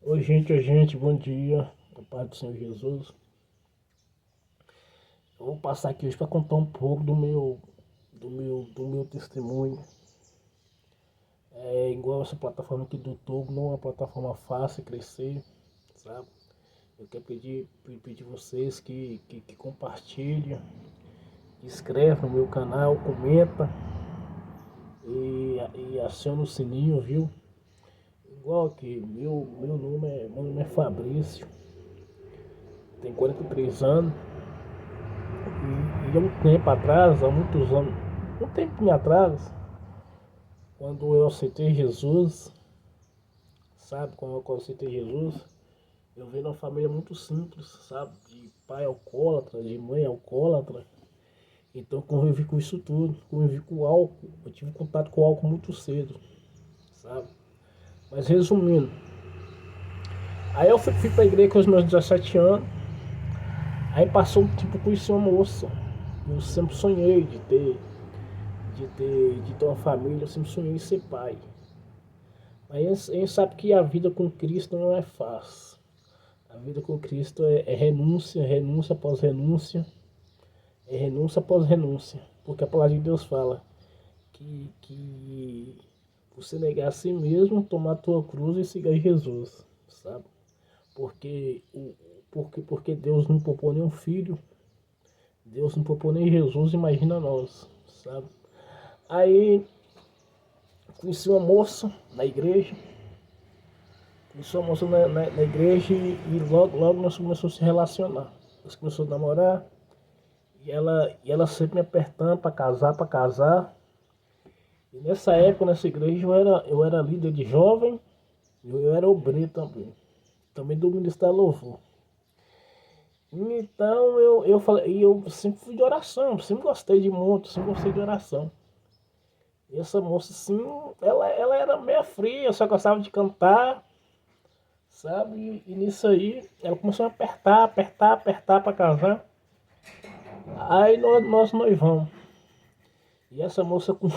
Oi, gente, bom dia. A paz do Senhor Jesus. Eu vou passar aqui hoje para contar um pouco do meu testemunho. É igual essa plataforma aqui do YouTube, não é uma plataforma fácil crescer, sabe? Eu quero pedir vocês que compartilhem, inscreve no meu canal, comenta e aciona o sininho, viu? Igual aqui, meu nome é Fabrício, tenho 43 anos. E há um tempo atrás, há muitos anos, um tempinho atrás, quando eu aceitei Jesus, sabe, quando eu aceitei Jesus, eu venho de uma família muito simples, sabe, de pai alcoólatra, de mãe alcoólatra, então eu convivi com isso tudo, convivi com o álcool, eu tive contato com o álcool muito cedo, sabe. Mas resumindo, aí eu fui pra igreja com os meus 17 anos, aí passou um tempo, conheci uma moça, eu sempre sonhei de ter uma família, eu sempre sonhei em ser pai. Mas a gente sabe que a vida com Cristo não é fácil. A vida com Cristo é renúncia, renúncia após renúncia, é renúncia após renúncia. Porque a palavra de Deus fala que você negar a si mesmo, tomar a tua cruz e seguir Jesus, sabe? Porque, porque Deus não poupou nem um filho, Deus não poupou nem Jesus, imagina nós, sabe? Aí conheci uma moça na igreja, conheci uma moça na igreja e logo nós começamos a se relacionar. Nós começamos a namorar e ela sempre me apertando para casar, para casar. E nessa época, nessa igreja, eu era líder de jovem e eu era obreiro também. Também do Ministério da Louvor. Então eu falei, e eu sempre fui de oração, sempre gostei de muito, sempre gostei de oração. E essa moça, assim, ela era meio fria, eu só gostava de cantar, sabe? E nisso aí, ela começou a apertar, apertar, apertar pra casar. Aí nós noivamos. E essa moça com,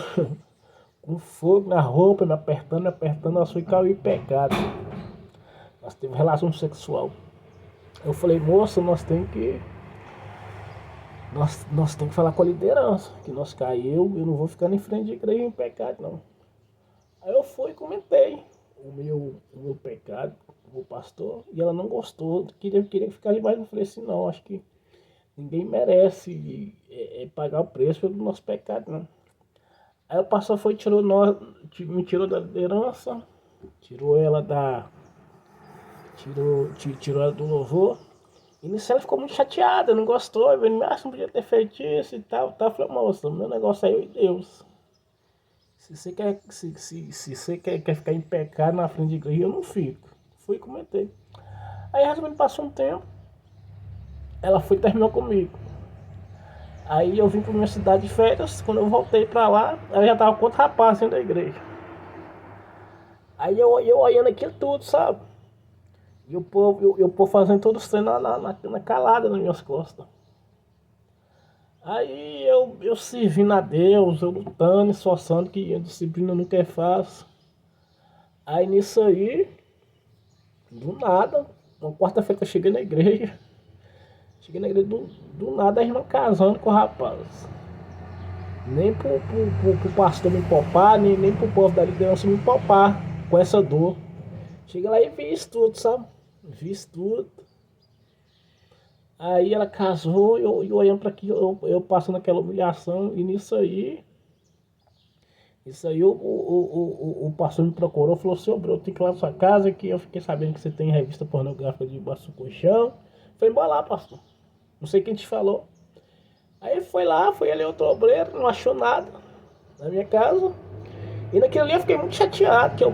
com fogo na roupa, me apertando, nós foi cair em pecado. Nós tivemos relação sexual. Eu falei, moça, nós tem que falar com a liderança, que nós caiu, eu não vou ficar em frente de igreja em pecado, não. Aí eu fui e comentei o meu pecado o pastor, e ela não gostou, queria ficar debaixo. Eu falei assim, não, acho que ninguém merece pagar o preço pelo nosso pecado, não. Aí o pastor foi, me tirou da liderança, tirou ela da. Tirou ela do louvor. E nisso ela ficou muito chateada, não gostou, eu falei, não podia ter feito isso e tal, tal. Eu falei, moça, meu negócio é eu e Deus. Se você quer ficar em pecado na frente de igreja, eu não fico. Fui e comentei. Aí resumindo, passou um tempo, ela foi e terminou comigo. Aí eu vim pra minha cidade de férias, quando eu voltei pra lá, ela já tava com outro rapaz dentro da igreja. Aí eu olhando aquilo tudo, sabe? E o povo fazendo todos os treinos na calada nas minhas costas. Aí eu servindo a Deus, eu lutando, esforçando, que a disciplina nunca é fácil. Aí nisso aí, do nada, uma quarta-feira que eu cheguei na igreja do nada a irmã casando com o rapaz. Nem pro pastor me poupar, nem pro povo da liderança me poupar com essa dor. Cheguei lá e vi isso tudo, sabe? Vi isso tudo. Aí ela casou, eu olhando para aquilo, eu passando aquela humilhação, e nisso aí, o pastor me procurou, falou, seu Bruno, eu tenho que ir lá na sua casa, que eu fiquei sabendo que você tem revista pornográfica debaixo do colchão. Falei, bora lá, pastor. Não sei quem te falou. Aí foi lá, foi ali outro obreiro, não achou nada na minha casa. E naquele ali eu fiquei muito chateado, que eu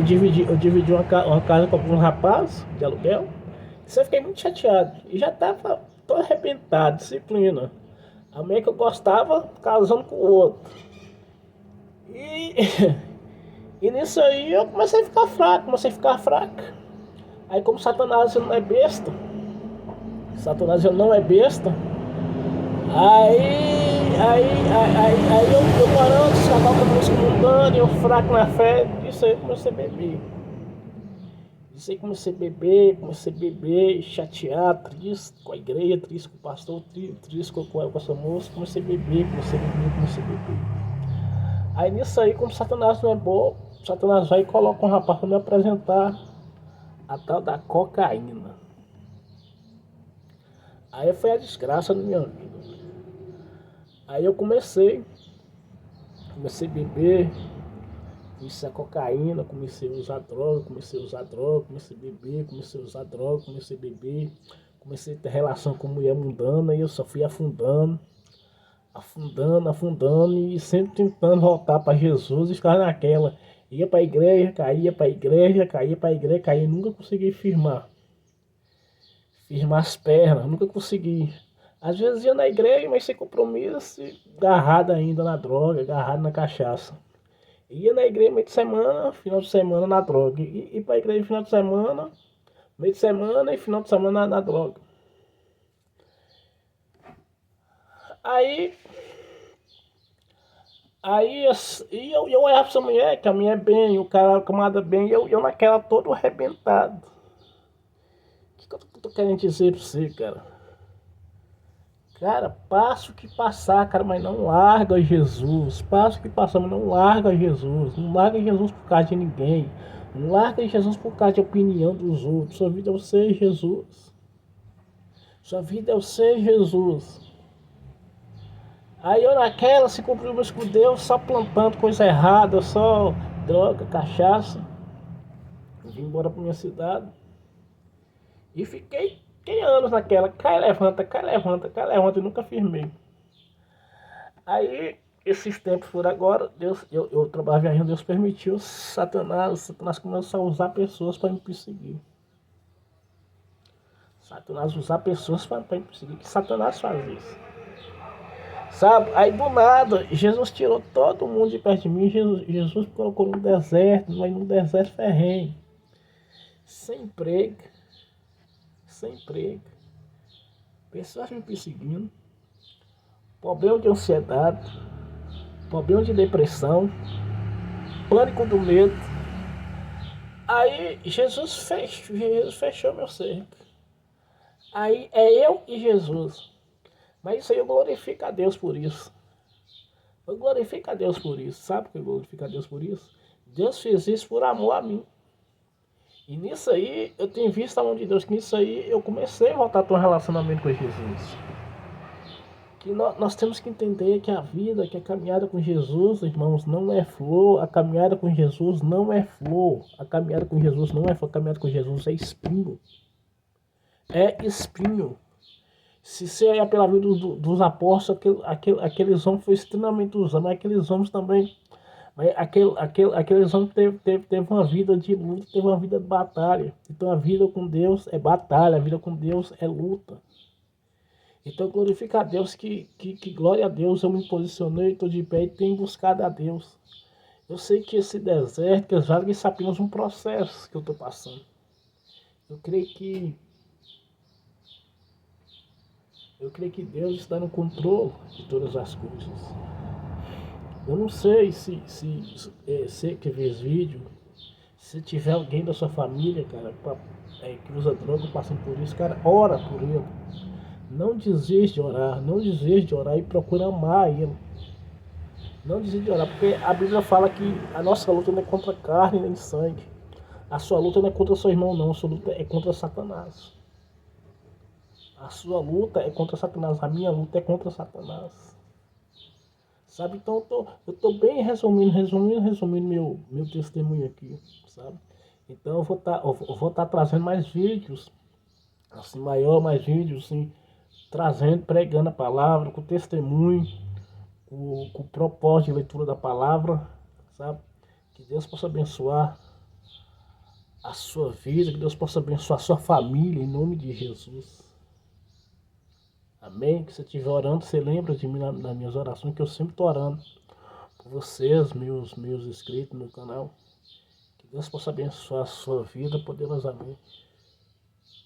dividi uma casa com alguns rapazes de aluguel. Isso eu fiquei muito chateado. E já tava todo arrebentado, disciplina. A mulher que eu gostava, casando com o outro. E, e nisso aí eu comecei a ficar fraco. Aí como Satanás não é besta, Satanás não é besta, aí eu morando, acabar com a música mundana, eu fraco na fé, isso aí eu comecei a beber. Isso aí comecei a beber, chateado, triste com a igreja, triste com o pastor, triste com essa moça, comecei a beber, comecei a beber. Aí nisso aí, como Satanás não é bom, Satanás vai e coloca um rapaz para me apresentar a tal da cocaína. Aí foi a desgraça da minha vida. Aí eu comecei a beber, comecei a cocaína, comecei a usar droga, comecei a beber, comecei a beber, comecei a ter relação com mulher mundana e eu só fui afundando, e sempre tentando voltar para Jesus e ficar naquela. Ia para a igreja, caía para a igreja, caía, nunca consegui firmar as pernas, nunca consegui. Às vezes ia na igreja, mas sem compromisso, agarrado ainda na droga, agarrado na cachaça. Ia na igreja meio de semana, final de semana na droga. E para a igreja final de semana, meio de semana e final de semana na droga. Aí eu olhava pra essa mulher, que a mulher é bem, o cara camada bem, e eu naquela todo arrebentado. O que eu tô querendo dizer pra você, cara? Cara, passa o que passar, cara, mas não larga Jesus. Passa o que passar, mas não larga Jesus. Não larga Jesus por causa de ninguém. Não larga Jesus por causa de opinião dos outros. Sua vida é o ser Jesus. Sua vida é o ser Jesus. Aí eu naquela se comprometo com Deus, só plantando coisa errada, só droga, cachaça. Vim embora pra minha cidade. E fiquei anos naquela, cai, levanta, e nunca firmei. Aí, esses tempos por agora, Deus, eu trabalho viajando, Deus permitiu, Satanás começou a usar pessoas para me perseguir. Satanás usar pessoas para me perseguir, que Satanás faz isso. Sabe? Aí do nada, Jesus tirou todo mundo de perto de mim, Jesus me colocou num deserto, mas num deserto ferrenho. Sem emprego. Pessoas me perseguindo. Problema de ansiedade. Problema de depressão. Pânico do medo. Aí Jesus fechou meu cerco. Aí é eu e Jesus. Mas isso aí eu glorifico a Deus por isso. Sabe por que eu glorifico a Deus por isso? Deus fez isso por amor a mim. E nisso aí, eu tenho visto a mão de Deus, que nisso aí eu comecei a voltar a ter um relacionamento com Jesus. Que nós temos que entender que a vida, que a caminhada com Jesus, irmãos, não é flor. A caminhada com Jesus não é flor. A caminhada com Jesus não é flor. A caminhada com Jesus é espinho. É espinho. Se você olhar pela vida dos apóstolos, aqueles homens foram extremamente usados, mas aqueles homens também. Mas aqueles homens teve uma vida de luta, teve uma vida de batalha. Então a vida com Deus é batalha, a vida com Deus é luta. Então glorifica a Deus, que glória a Deus, eu me posicionei, estou de pé e tenho buscado a Deus. Eu sei que esse deserto, que as vagas, isso é apenas um processo que eu estou passando. Eu creio que Deus está no controle de todas as coisas. Eu não sei se você que vê esse vídeo, se tiver alguém da sua família, cara, que usa droga, passando por isso, cara, ora por ele. Não desiste de orar, e procura amar ele. Não desiste de orar, porque a Bíblia fala que a nossa luta não é contra carne nem sangue. A sua luta não é contra seu irmão, não. A sua luta é contra Satanás. A sua luta é contra Satanás. A minha luta é contra Satanás. Sabe? Então eu tô bem resumindo meu testemunho aqui, sabe? Então eu vou tá trazendo mais vídeos, assim, mais vídeos, assim, trazendo, pregando a palavra, com testemunho, com o propósito de leitura da palavra, sabe? Que Deus possa abençoar a sua vida, que Deus possa abençoar a sua família, em nome de Jesus. Amém? Que você estiver orando, você lembra de mim nas minhas orações, que eu sempre estou orando por vocês, meus inscritos no canal. Que Deus possa abençoar a sua vida poderosamente.